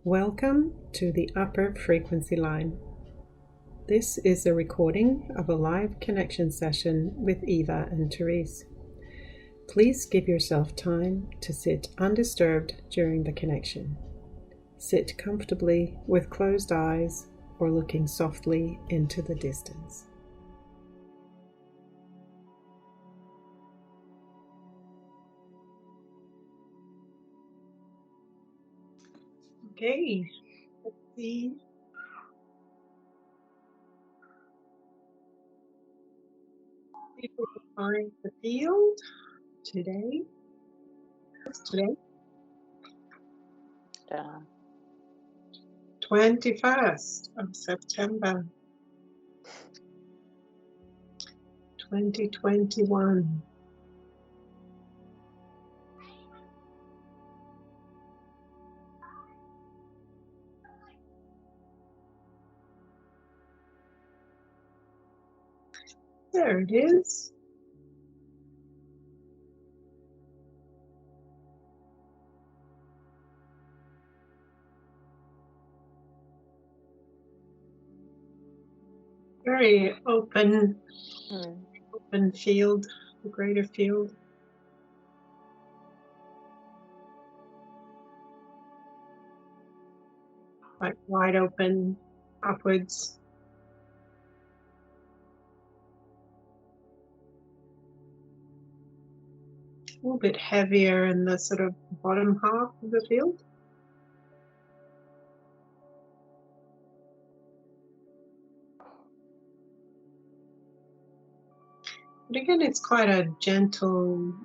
Welcome to the upper frequency line. This is a recording of a live connection session with Eva and Therese. Please give yourself time to sit undisturbed during the connection. Sit comfortably with closed eyes or looking softly into the distance. Okay, let's see. If we can find the field today. Today? Yeah. 21st of September 2021. There it is. Very open field, a greater field. Like wide open upwards. A little bit heavier in the sort of bottom half of the field. But again, it's quite a gentle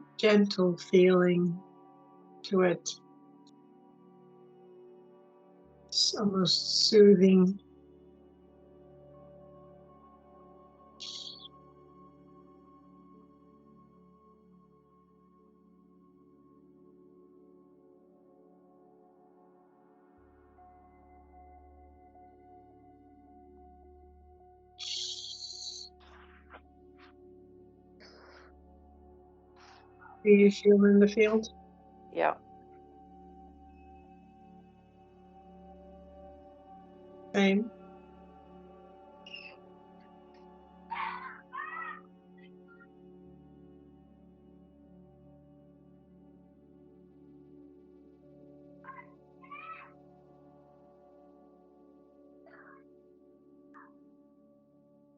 feeling to it. It's almost soothing. Do you feel in the field? Yeah. Same.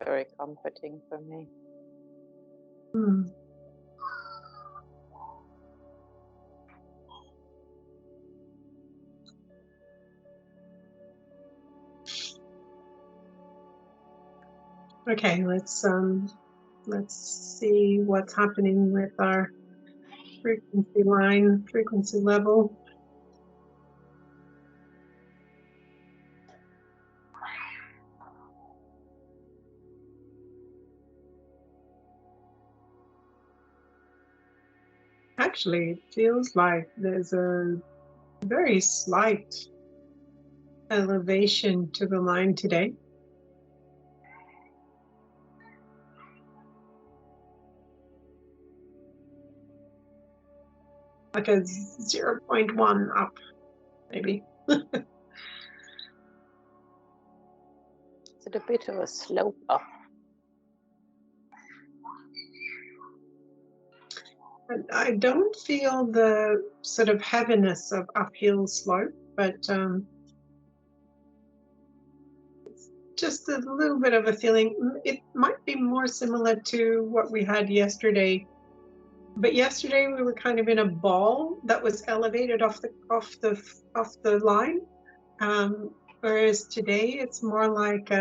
Very comforting for me. Okay, let's see what's happening with our frequency line, frequency level. Actually, it feels like there's a very slight elevation to the line today. Like a 0.1 up, maybe. Is it a bit of a slope up? I don't feel the sort of heaviness of uphill slope, but it's just a little bit of a feeling. It might be more similar to what we had yesterday. But yesterday we were kind of in a ball that was elevated off the line, whereas today it's more like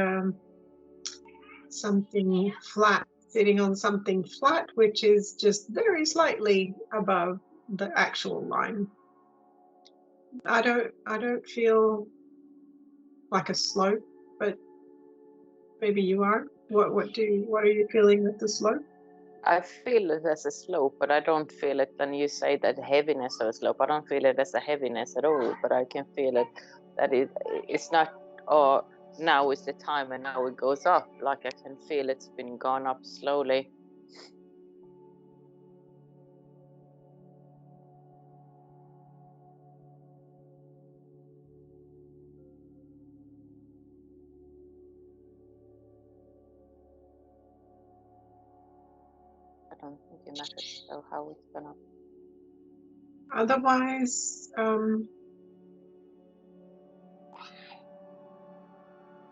something flat, sitting on something flat, which is just very slightly above the actual line. I don't feel like a slope, but maybe you are. What are you feeling with the slope? I feel it as a slope, but I don't feel it when you say that heaviness of a slope. I don't feel it as a heaviness at all, but I can feel it that it's not, oh, now is the time and now it goes up. Like I can feel it's been gone up slowly. don't think it matters so how it's gonna. Otherwise,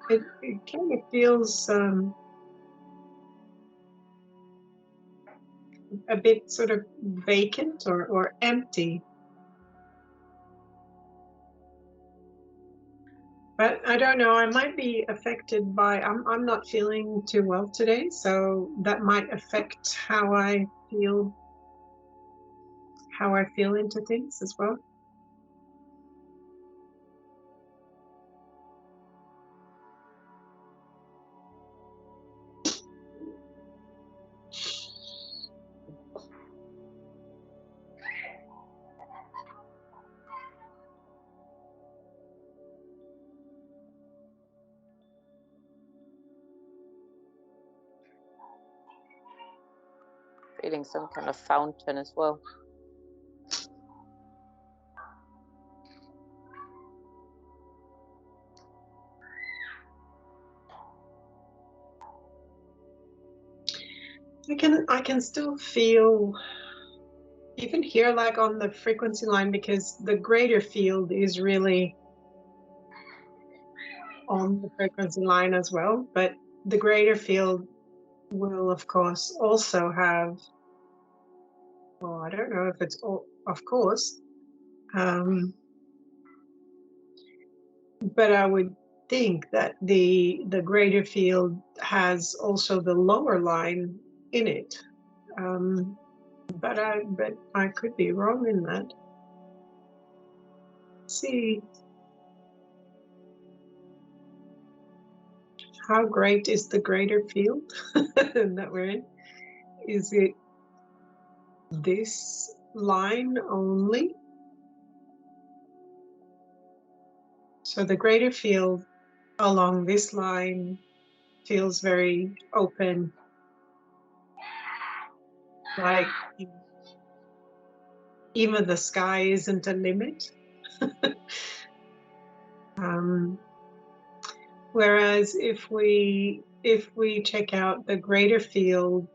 it kind of feels a bit sort of vacant or empty. But I don't know, I might be affected by, I'm not feeling too well today, so that might affect how I feel into things as well. Feeling some kind of fountain as well. I can still feel, even here, like on the frequency line, because the greater field is really on the frequency line as well, but the greater field will of course also have, well, I don't know if it's all, of course, but I would think that the greater field has also the lower line in it, but I could be wrong in that. See, how great is the greater field that we're in? Is it this line only? So the greater field along this line feels very open, like even the sky isn't a limit. Whereas if we check out the greater field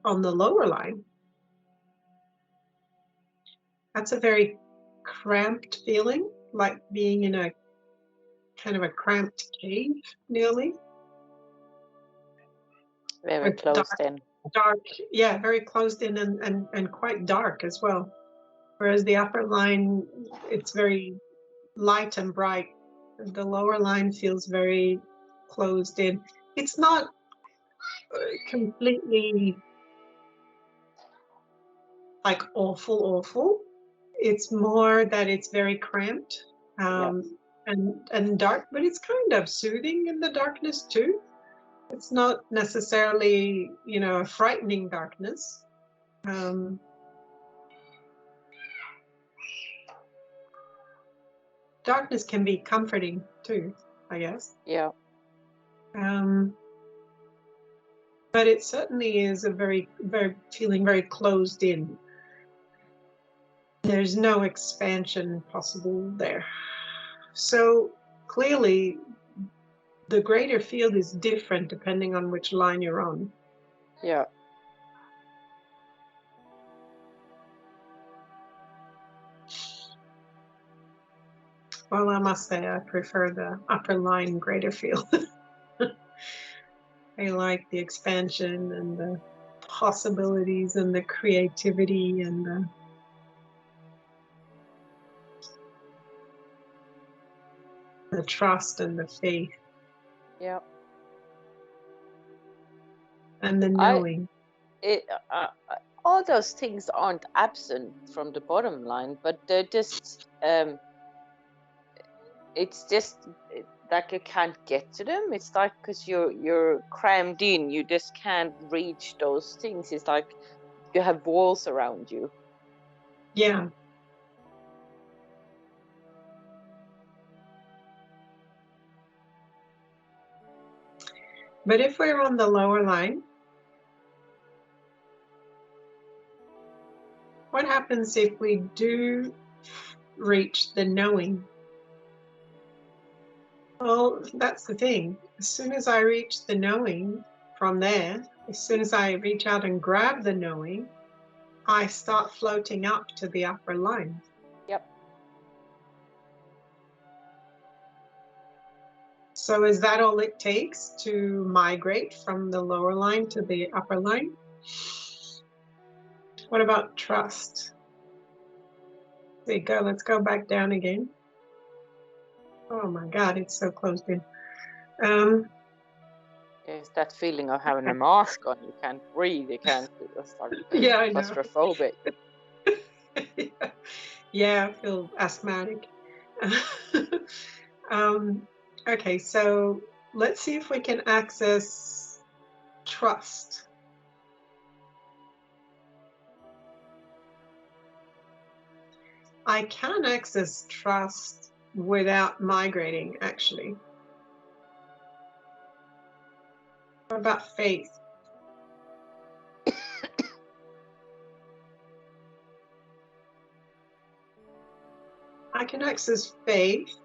on the lower line, that's a very cramped feeling, like being in a kind of a cramped cave, nearly. Very closed in. Dark, yeah, very closed in and quite dark as well. Whereas the upper line, it's very light and bright. The lower line feels very closed in. It's not completely like awful. It's more that it's very cramped and dark, but it's kind of soothing in the darkness too. It's not necessarily, you know, a frightening darkness. Darkness can be comforting too, I guess. Yeah. But it certainly is a very feeling very closed in. There's no expansion possible there. So clearly the greater field is different depending on which line you're on. Yeah. Well, I must say I prefer the upper line greater field. I like the expansion and the possibilities and the creativity and the trust and the faith. Yeah. And the knowing. All those things aren't absent from the bottom line, but they're just it's just like you can't get to them. It's like because you're crammed in, you just can't reach those things. It's like you have walls around you. Yeah. But if we're on the lower line, what happens if we do reach the knowing? Well, that's the thing. As soon as I reach the knowing, from there, as soon as I reach out and grab the knowing, I start floating up to the upper line. Yep. So is that all it takes to migrate from the lower line to the upper line? What about trust? There you go. Let's go back down again. Oh my God, it's so closed in. It's that feeling of having a mask on. You can't breathe. You can't start Yeah, I know. claustrophobic. Yeah, I feel asthmatic. Okay, so let's see if we can access trust. I can access trust without migrating, actually. What about faith? I can access faith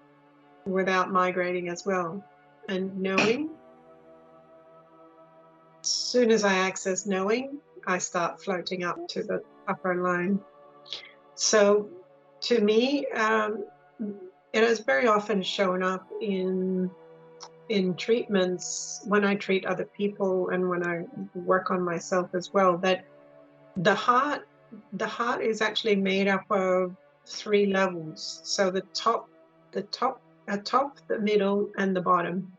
without migrating as well. And knowing, as soon as I access knowing, I start floating up to the upper line. So to me, it has very often shown up in treatments when I treat other people and when I work on myself as well, that the heart is actually made up of 3 levels. So the top, the middle, and the bottom.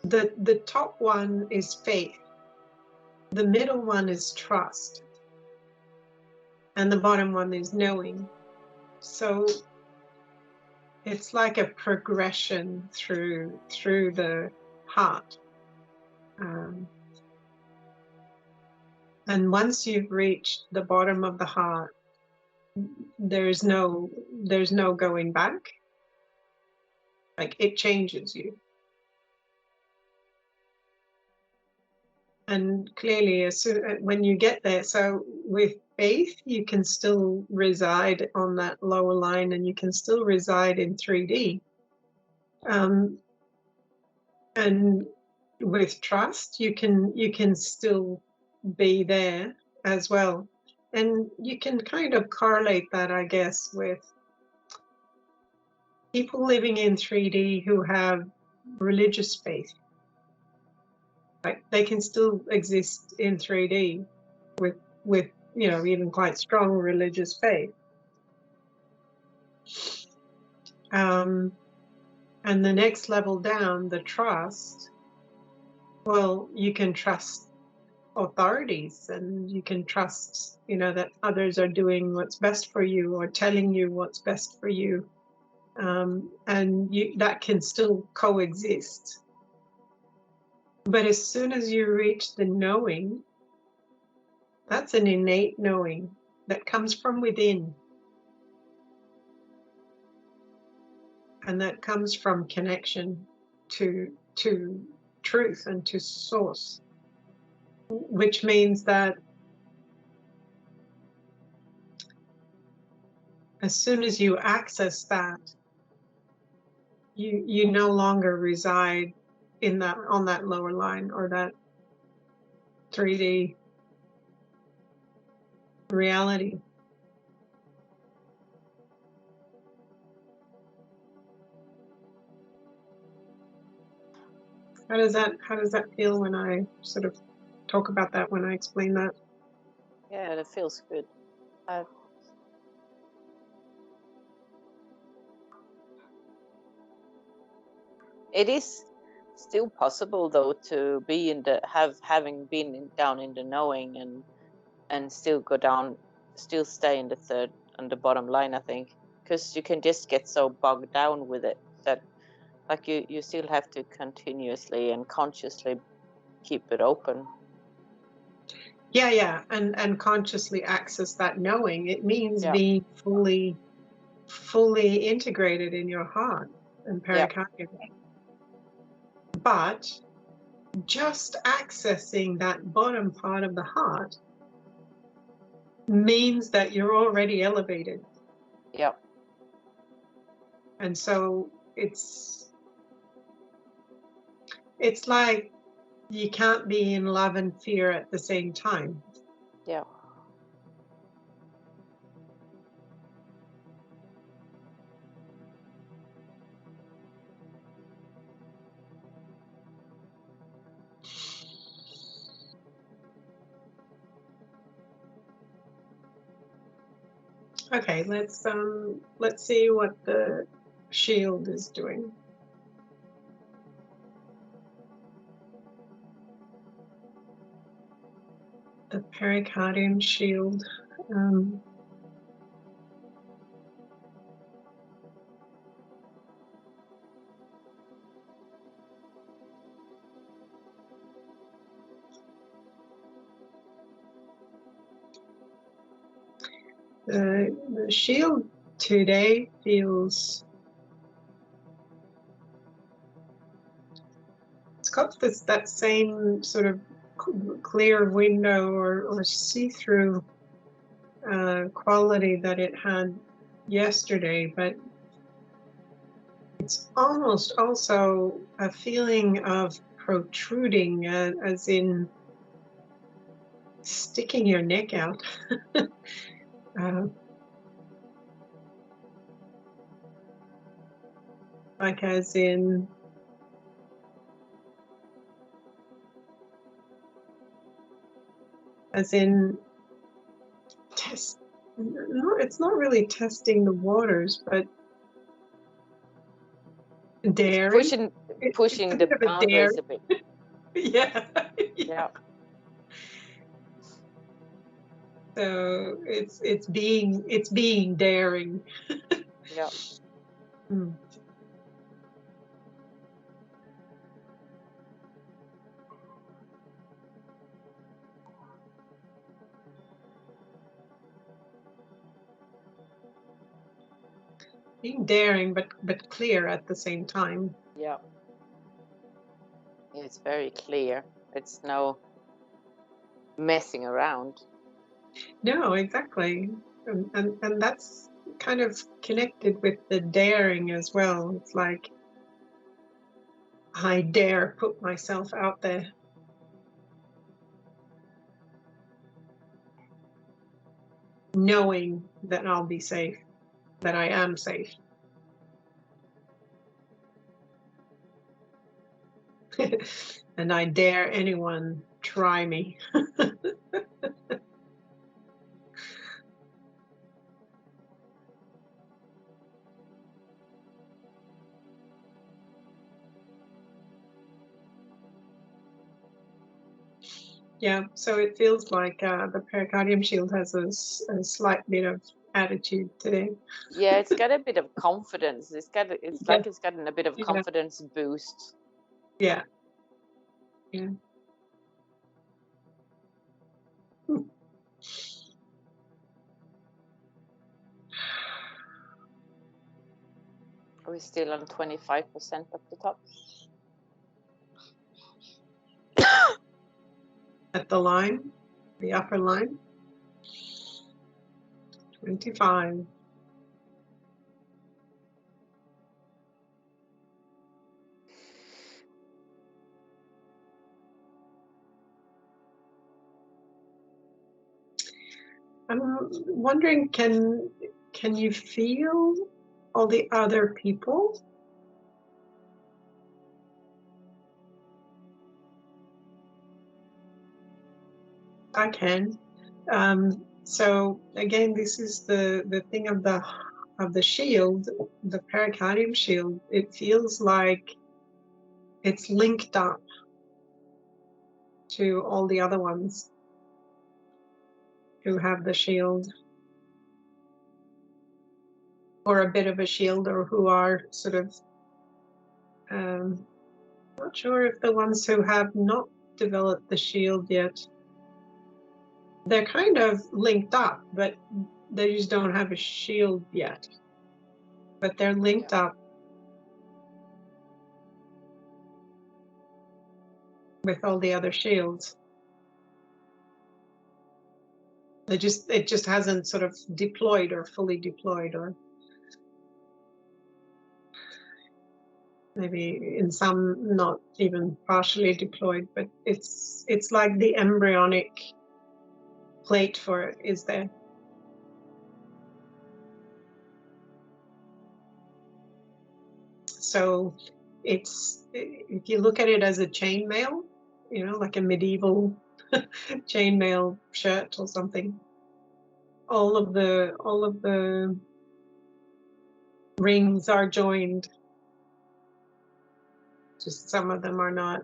The top one is faith. The middle one is trust. And the bottom one is knowing. So it's like a progression through the heart. And once you've reached the bottom of the heart, there's no going back. Like, it changes you. And clearly, when you get there, so with faith, you can still reside on that lower line, and you can still reside in 3D. And with trust, you can still be there as well. And you can kind of correlate that, I guess, with people living in 3D who have religious faith. Like, they can still exist in 3D with even quite strong religious faith. And the next level down, the trust, well, you can trust authorities, and you can trust, that others are doing what's best for you or telling you what's best for you. And that can still coexist. But as soon as you reach the knowing, that's an innate knowing that comes from within. And that comes from connection to truth and to source, which means that as soon as you access that, you no longer reside on that lower line or that 3D reality. How does that feel when I sort of talk about that, when I explain that? Yeah, that feels good. It is still possible, though, to be having been down in the knowing and still go down, still stay in the third and the bottom line, I think, because you can just get so bogged down with it that, like, you still have to continuously and consciously keep it open. Yeah, and consciously access that knowing. It means being fully integrated in your heart and pericardium. But just accessing that bottom part of the heart means that you're already elevated. Yep. And so it's like you can't be in love and fear at the same time. Yeah. Okay, let's see what the shield is doing. The pericardium shield. The shield today feels, it's got that same sort of clear window or see-through quality that it had yesterday, but it's almost also a feeling of protruding, as in sticking your neck out. Like as in test. No, it's not really testing the waters, but daring. Pushing It's the boundaries a bit. Yeah. Yeah. So it's being daring. Yeah. Being daring, but clear at the same time. Yeah. It's very clear. It's no messing around. No, exactly. And that's kind of connected with the daring as well. It's like, I dare put myself out there. Knowing that I'll be safe, that I am safe. And I dare anyone try me. Yeah, so it feels like the pericardium shield has a slight bit of attitude today. Yeah, it's got a bit of confidence. It's like it's gotten a bit of confidence boost. Yeah. Yeah. Are we still on 25% up the top? At the line, the upper line. 25. I'm wondering, can you feel all the other people? I can. So again, this is the thing of the shield, the pericardium shield. It feels like it's linked up to all the other ones who have the shield, or a bit of a shield, or who are sort of, not sure if the ones who have not developed the shield yet, they're kind of linked up, but they just don't have a shield yet. But they're linked up with all the other shields. It just hasn't sort of deployed or fully deployed, or maybe in some not even partially deployed, but it's like the embryonic plate for it is there. So it's, if you look at it as a chainmail, you know, like a medieval chainmail shirt or something, all of the rings are joined. Just some of them are not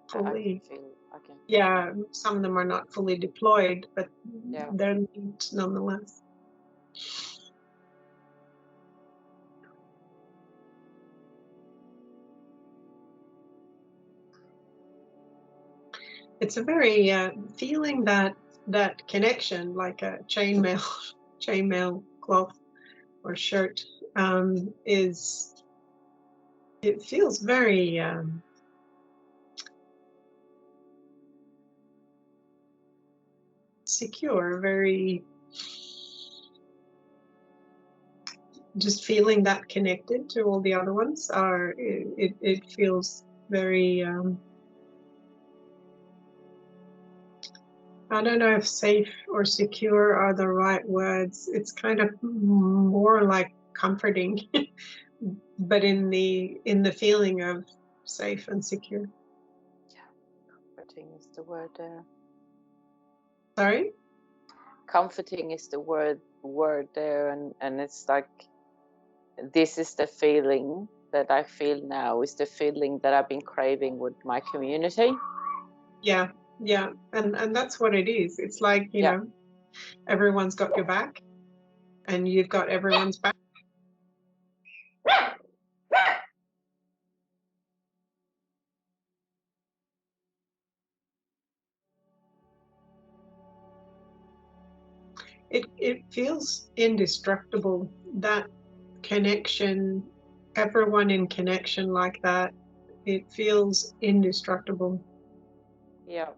fully. I can feel. Yeah, some of them are not fully deployed, but Yeah. they're linked nonetheless. It's a very feeling that connection, like a chainmail cloth or shirt, is, it feels very secure, very, just feeling that connected to all the other ones are, it feels very, I don't know if safe or secure are the right words. It's kind of more like comforting, but in the feeling of safe and secure. Comforting is the word there. Sorry? Comforting is the word there, and it's like, this is the feeling that I feel now, is the feeling that I've been craving with my community. Yeah, and that's what it is. It's like, you know, everyone's got your back, and you've got everyone's back. It feels indestructible, that connection, everyone in connection like that, it feels indestructible. Yeah.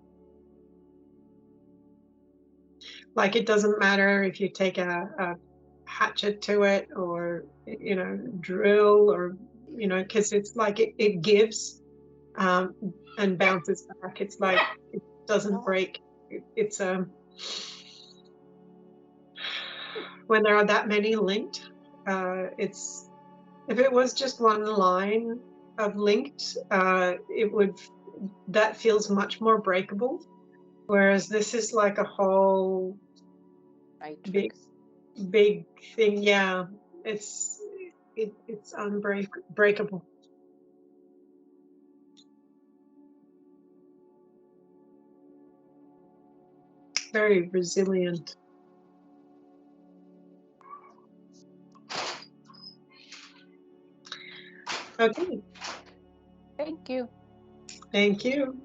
Like, it doesn't matter if you take a hatchet to it, or, you know, drill, or, you know, because it's like it gives and bounces back. It's like it doesn't break. It's when there are that many linked, it's, if it was just one line of linked, it would, that feels much more breakable, whereas this is like a whole Matrix. big thing. Yeah, it's unbreakable. Very resilient. Okay. Thank you. Thank you.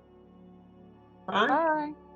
Bye. Bye.